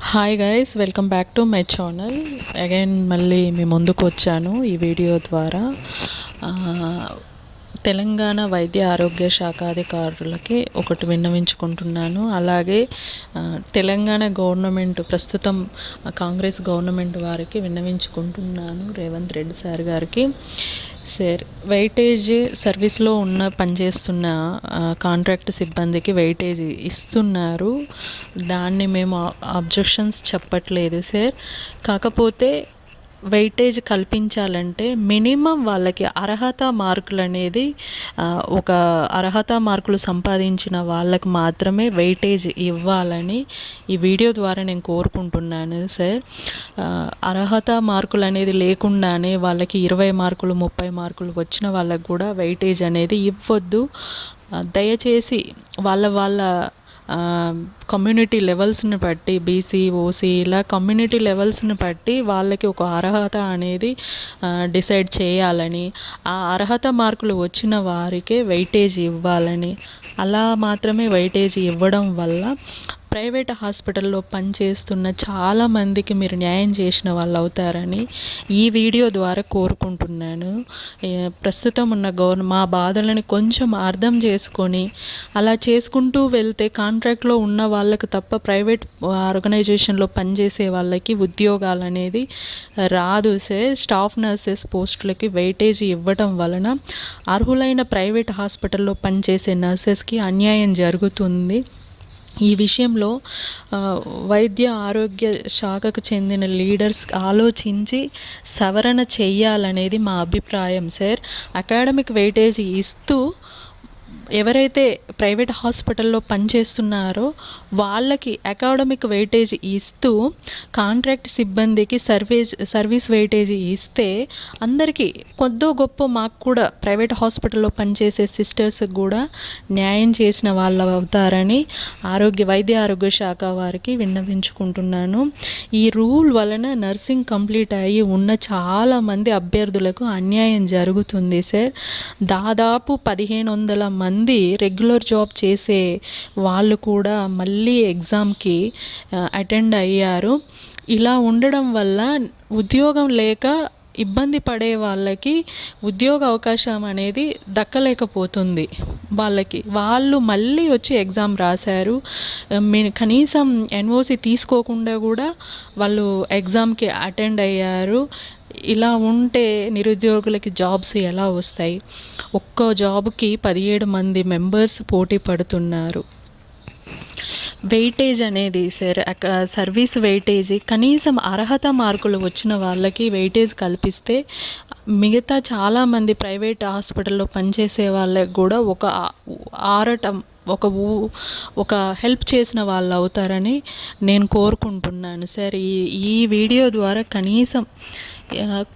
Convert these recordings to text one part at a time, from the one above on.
Hi guys, welcome back to my channel. Again మళ్ళీ మీ ముందుకు వచ్చాను ఈ వీడియో ద్వారా. ఆ, తెలంగాణ వైద్య ఆరోగ్య శాఖ అధికారులకి ఒకటి విన్నవించుకుంటున్నాను. అలాగే తెలంగాణ గవర్నమెంట్, ప్రస్తుతం కాంగ్రెస్ గవర్నమెంట్ వారికి విన్నవించుకుంటున్నాను, రేవంత్ రెడ్డి సార్ గారికి. సార్, వెయిటేజ్ సర్వీస్లో పనిచేస్తున్న కాంట్రాక్ట్ సిబ్బందికి వెయిటేజ్ ఇస్తున్నారు. దాన్ని మేము అబ్జెక్షన్స్ చెప్పట్లేదు సార్. కాకపోతే వెయిటేజ్ కల్పించాలంటే మినిమం వాళ్ళకి అర్హత మార్కులు అనేది, ఒక అర్హత మార్కులు సంపాదించిన వాళ్ళకి మాత్రమే వెయిటేజ్ ఇవ్వాలని ఈ వీడియో ద్వారా నేను కోరుకుంటున్నాను సార్. అర్హత మార్కులు అనేది లేకుండానే వాళ్ళకి 20 మార్కులు 30 మార్కులు వచ్చిన వాళ్ళకి కూడా వెయిటేజ్ అనేది ఇవ్వద్దు. దయచేసి వాళ్ళ కమ్యూనిటీ లెవెల్స్ని బట్టి, బీసీ, ఓసీ ఇలా కమ్యూనిటీ లెవెల్స్ని బట్టి వాళ్ళకి ఒక అర్హత అనేది డిసైడ్ చేయాలని, ఆ అర్హత మార్కులు వచ్చిన వారికే వెయిటేజ్ ఇవ్వాలని, అలా మాత్రమే వెయిటేజ్ ఇవ్వడం వల్ల ప్రైవేట్ హాస్పిటల్లో పనిచేస్తున్న చాలామందికి మీరు న్యాయం చేసిన వాళ్ళు అవుతారని ఈ వీడియో ద్వారా కోరుకుంటున్నాను. ప్రస్తుతం ఉన్న మా బాధలని కొంచెం అర్థం చేసుకొని అలా చేసుకుంటూ వెళ్తే కాంట్రాక్ట్లో ఉన్న వాళ్ళకి తప్ప ప్రైవేట్ ఆర్గనైజేషన్లో పనిచేసే వాళ్ళకి ఉద్యోగాలు అనేది రాదు సార్. స్టాఫ్ నర్సెస్ పోస్టులకి వెయిటేజ్ ఇవ్వడం వలన అర్హులైన ప్రైవేట్ హాస్పిటల్లో పనిచేసే నర్సెస్కి అన్యాయం జరుగుతుంది. ఈ విషయంలో వైద్య ఆరోగ్య శాఖకు చెందిన లీడర్స్ ఆలోచించి సవరణ చెయ్యాలనేది మా అభిప్రాయం సార్. అకాడమిక్ వెయిటేజ్ ఇస్తూ ఎవరైతే ప్రైవేట్ హాస్పిటల్లో పనిచేస్తున్నారో వాళ్ళకి అకాడమిక్ వెయిటేజ్ ఇస్తూ కాంట్రాక్ట్ సిబ్బందికి సర్వీస్ వెయిటేజ్ ఇస్తే అందరికీ కొద్దో గొప్ప, మాకు కూడా ప్రైవేట్ హాస్పిటల్లో పనిచేసే సిస్టర్స్కి కూడా న్యాయం చేసిన వాళ్ళు అవుతారని వైద్య ఆరోగ్య శాఖ వారికి విన్నవించుకుంటున్నాను. ఈ రూల్ వలన నర్సింగ్ కంప్లీట్ అయ్యి ఉన్న చాలామంది అభ్యర్థులకు అన్యాయం జరుగుతుంది సార్. దాదాపు 1500 మంది రెగ్యులర్ జాబ్ చేసే వాళ్ళు కూడా మళ్ళీ ఎగ్జామ్కి అటెండ్ అయ్యారు. ఇలా ఉండడం వల్ల ఉద్యోగం లేక ఇబ్బంది పడే వాళ్ళకి ఉద్యోగ అవకాశం అనేది దక్కలేకపోతుంది. వాళ్ళు మళ్ళీ వచ్చి ఎగ్జామ్ రాశారు. కనీసం ఎన్ఓసి తీసుకోకుండా కూడా వాళ్ళు ఎగ్జామ్కి అటెండ్ అయ్యారు. ఇలా ఉంటే నిరుద్యోగులకి జాబ్స్ ఎలా వస్తాయి? ఒక్కో జాబ్కి 17 మంది మెంబర్స్ పోటీ పడుతున్నారు. వెయిటేజ్ అనేది సార్, సర్వీస్ వెయిటేజ్ కనీసం అర్హత మార్కులు వచ్చిన వాళ్ళకి వెయిటేజ్ కల్పిస్తే మిగతా చాలామంది ప్రైవేట్ హాస్పిటల్లో పనిచేసే వాళ్ళకి కూడా ఒక హెల్ప్ చేసిన వాళ్ళు అవుతారని నేను కోరుకుంటున్నాను సార్. ఈ వీడియో ద్వారా కనీసం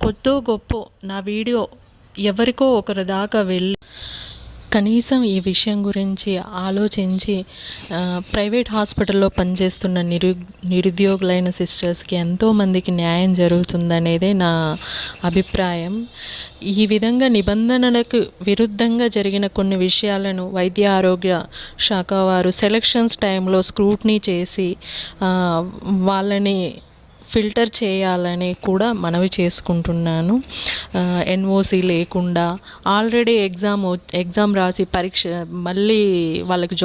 కొద్దో గొప్ప నా వీడియో ఎవరికో ఒకరి దాకా వెళ్ళి కనీసం ఈ విషయం గురించి ఆలోచించి ప్రైవేట్ హాస్పిటల్లో పనిచేస్తున్న నిరుద్యోగులైన సిస్టర్స్కి ఎంతోమందికి న్యాయం జరుగుతుందనేదే నా అభిప్రాయం. ఈ విధంగా నిబంధనలకు విరుద్ధంగా జరిగిన కొన్ని విషయాలను వైద్య ఆరోగ్య శాఖ వారు సెలక్షన్స్ టైంలో స్క్రూట్నీ చేసి వాళ్ళని ఫిల్టర్ చేయాలని కూడా మనవి చేసుకుంటున్నాను. ఎన్ఓసి లేకుండా ఆల్రెడీ ఎగ్జామ్ రాసి పరీక్ష మళ్ళీ వాళ్ళకి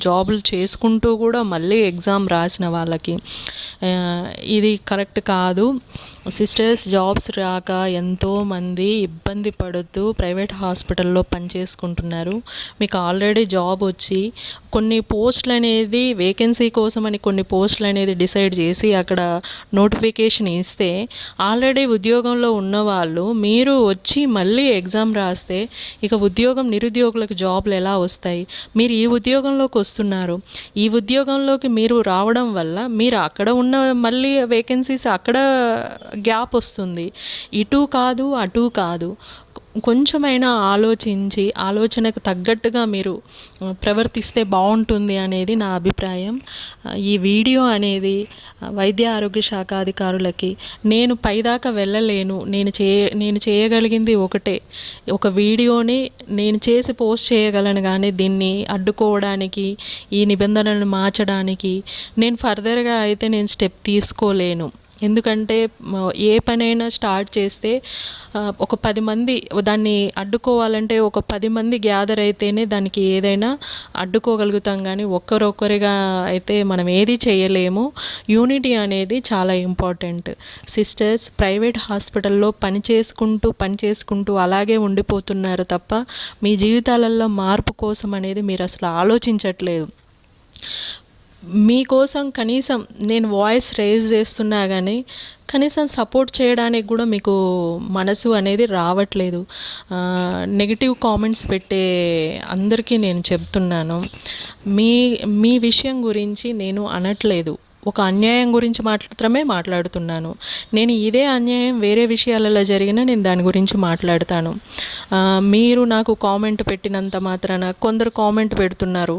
జాబులు చేసుకుంటూ కూడా మళ్ళీ ఎగ్జామ్ రాసిన వాళ్ళకి ఇది కరెక్ట్ కాదు. సిస్టర్స్ జాబ్స్ రాక ఎంతోమంది ఇబ్బంది పడుతూ ప్రైవేట్ హాస్పిటల్లో పనిచేసుకుంటున్నారు. మీకు ఆల్రెడీ జాబ్ వచ్చి కొన్ని పోస్టులు అనేది వేకెన్సీ కోసమని కొన్ని పోస్టులు అనేది డిసైడ్ చేసి అక్కడ నోటిఫికేషన్ ఇస్తే ఆల్రెడీ ఉద్యోగంలో ఉన్నవాళ్ళు మీరు వచ్చి మళ్ళీ ఎగ్జామ్ రాస్తే ఇక నిరుద్యోగులకు జాబ్లు ఎలా వస్తాయి? మీరు ఈ ఉద్యోగంలోకి వస్తున్నారు. ఈ ఉద్యోగంలోకి మీరు రావడం వల్ల మీరు అక్కడ ఉన్న మళ్ళీ వేకెన్సీస్ అక్కడ గ్యాప్ వస్తుంది. ఇటు కాదు అటు కాదు. కొంచెమైనా ఆలోచించి ఆలోచనకు తగ్గట్టుగా మీరు ప్రవర్తిస్తే బాగుంటుంది అనేది నా అభిప్రాయం. ఈ వీడియో అనేది వైద్య ఆరోగ్య శాఖ అధికారులకి నేను పైదాకా వెళ్ళలేను, నేను చేయగలిగింది ఒకటే, ఒక వీడియోని నేను చేసి పోస్ట్ చేయగలను, కానీ దీన్ని అడ్డుకోవడానికి ఈ నిబంధనలను మార్చడానికి నేను ఫర్దర్గా అయితే నేను స్టెప్ తీసుకోలేను. ఎందుకంటే ఏ పనైనా స్టార్ట్ చేస్తే ఒక 10 మంది దాన్ని అడ్డుకోవాలంటే ఒక 10 మంది గ్యాదర్ అయితేనే దానికి ఏదైనా అడ్డుకోగలుగుతాం, కానీ ఒక్కరొక్కరిగా అయితే మనం ఏది చేయలేము. యూనిటీ అనేది చాలా ఇంపార్టెంట్. సిస్టర్స్ ప్రైవేట్ హాస్పిటల్లో పనిచేసుకుంటూ అలాగే ఉండిపోతున్నారు తప్ప మీ జీవితాలలో మార్పు కోసం అనేది మీరు అసలు ఆలోచించట్లేదు. మీకోసం కనీసం నేను వాయిస్ రేజ్ చేస్తున్నా కానీ కనీసం సపోర్ట్ చేయడానికి కూడా మీకు మనసు అనేది రావట్లేదు. నెగిటివ్ కామెంట్స్ పెట్టే అందరికీ నేను చెప్తున్నాను, మీ విషయం గురించి నేను అనట్లేదు, ఒక అన్యాయం గురించి మాత్రమే మాట్లాడుతున్నాను. నేను ఇదే అన్యాయం వేరే విషయాలలో జరిగినా నేను దాని గురించి మాట్లాడతాను. మీరు నాకు కామెంట్ పెట్టినంత మాత్రాన కొందరు కామెంట్ పెడుతున్నారు,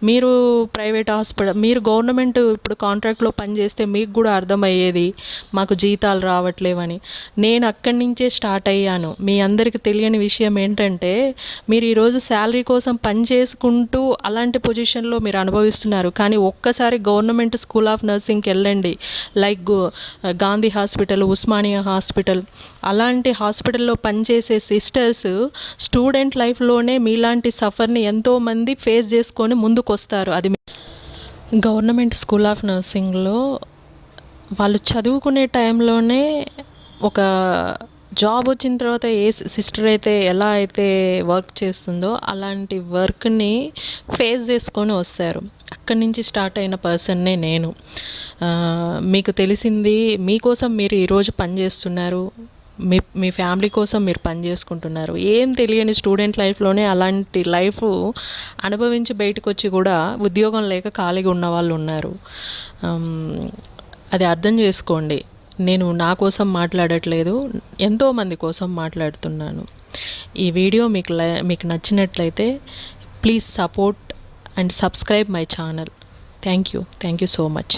మీరు ప్రైవేట్ హాస్పిటల్, మీరు గవర్నమెంట్ ఇప్పుడు కాంట్రాక్ట్లో పనిచేస్తే మీకు కూడా అర్థమయ్యేది మాకు జీతాలు రావట్లేవని. నేను అక్కడి నుంచే స్టార్ట్ అయ్యాను. మీ అందరికీ తెలియని విషయం ఏంటంటే మీరు ఈరోజు శాలరీ కోసం పని చేసుకుంటూ అలాంటి పొజిషన్లో మీరు అనుభవిస్తున్నారు, కానీ ఒక్కసారి గవర్నమెంట్ స్కూల్ ఆఫ్ నర్సింగ్కి వెళ్ళండి. Like Gandhi hospital, Osmania hospital, అలాంటి హాస్పిటల్లో పనిచేసే సిస్టర్స్ స్టూడెంట్ లైఫ్లోనే మీలాంటి సఫర్ని ఎంతోమంది ఫేస్ చేసుకొని ముందుకు వస్తారు. అది గవర్నమెంట్ స్కూల్ ఆఫ్ నర్సింగ్లో వాళ్ళు చదువుకునే టైంలోనే ఒక జాబ్ వచ్చిన తర్వాత ఏ సిస్టర్ అయితే ఎలా అయితే వర్క్ చేస్తుందో అలాంటి వర్క్ని ఫేస్ చేసుకొని వస్తారు. అక్కడి నుంచి స్టార్ట్ అయిన పర్సన్నే నేను. మీకు తెలిసింది, మీకోసం మీరు ఈరోజు పనిచేస్తున్నారు, మీ ఫ్యామిలీ కోసం మీరు పని చేసుకుంటున్నారు. ఏం తెలియని స్టూడెంట్ లైఫ్లోనే అలాంటి లైఫ్ అనుభవించి బయటకు వచ్చి కూడా ఉద్యోగం లేక ఖాళీగా ఉన్న వాళ్ళు ఉన్నారు. అది అర్థం చేసుకోండి. నేను నా కోసం మాట్లాడట్లేదు, ఎంతోమంది కోసం మాట్లాడుతున్నాను. ఈ వీడియో మీకు నచ్చినట్లయితే please support and subscribe my channel. Thank you so much.